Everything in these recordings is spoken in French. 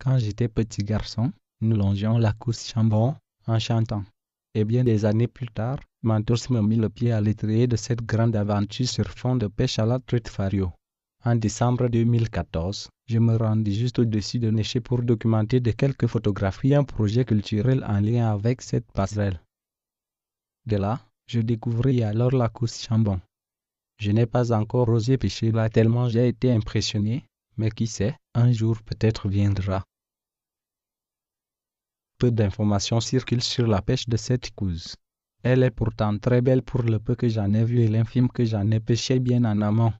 Quand j'étais petit garçon, nous longions la Causse Chambon en chantant. Et bien des années plus tard, Mentos me mit le pied à l'étrier de cette grande aventure sur fond de pêche à la truite Fario. En décembre 2014, je me rendis juste au-dessus de Néché pour documenter de quelques photographies un projet culturel en lien avec cette passerelle. De là, je découvris alors la Causse Chambon. Je n'ai pas encore osé pêcher là tellement j'ai été impressionné, mais qui sait, un jour peut-être viendra. Peu d'informations circulent sur la pêche de cette écouse. Elle est pourtant très belle pour le peu que j'en ai vu et l'infime que j'en ai pêché bien en amont.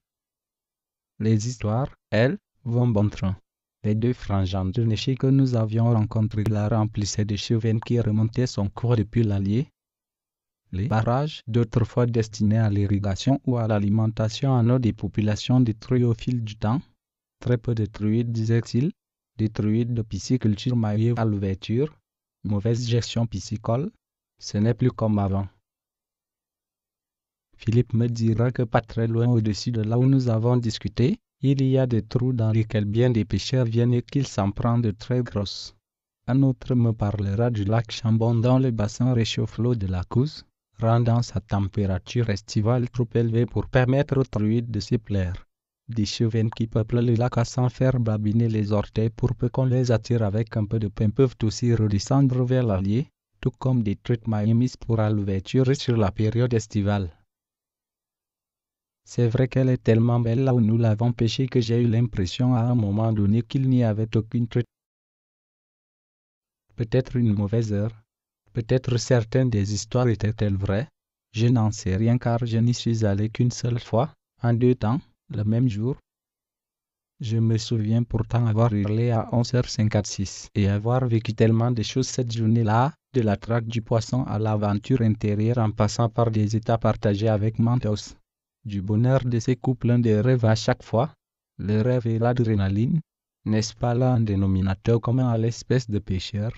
Les histoires, elles, vont bon train. Les deux frangins de Néché que nous avions rencontrés la remplissaient de chevens qui remontaient son cours depuis l'Allier. Les barrages, d'autrefois destinés à l'irrigation ou à l'alimentation en eau des populations détruites au fil du temps. Très peu de truites, disait-il, des truites de pisciculture maillées à l'ouverture, mauvaise gestion piscicole, ce n'est plus comme avant. Philippe me dira que pas très loin au-dessus de là où nous avons discuté, il y a des trous dans lesquels bien des pêcheurs viennent et qu'ils s'en prennent de très grosses. Un autre me parlera du lac Chambon dont le bassin réchauffe l'eau de la Causse, rendant sa température estivale trop élevée pour permettre aux truites de s'y plaire. Des chevens qui peuplent le lac sans faire babiner les orteils pour peu qu'on les attire avec un peu de pain peuvent aussi redescendre vers l'Allier, tout comme des truites mises pour à l'ouverture sur la période estivale. C'est vrai qu'elle est tellement belle là où nous l'avons pêchée que j'ai eu l'impression à un moment donné qu'il n'y avait aucune truite. Peut-être une mauvaise heure. Peut-être certaines des histoires étaient-elles vraies. Je n'en sais rien car je n'y suis allé qu'une seule fois, en 2 temps, le même jour. Je me souviens pourtant avoir hurlé à 11h56 et avoir vécu tellement de choses cette journée-là, de la traque du poisson à l'aventure intérieure en passant par des états partagés avec Mentos. Du bonheur de ces coups pleins de rêves à chaque fois, le rêve et l'adrénaline, n'est-ce pas là un dénominateur commun à l'espèce de pêcheur?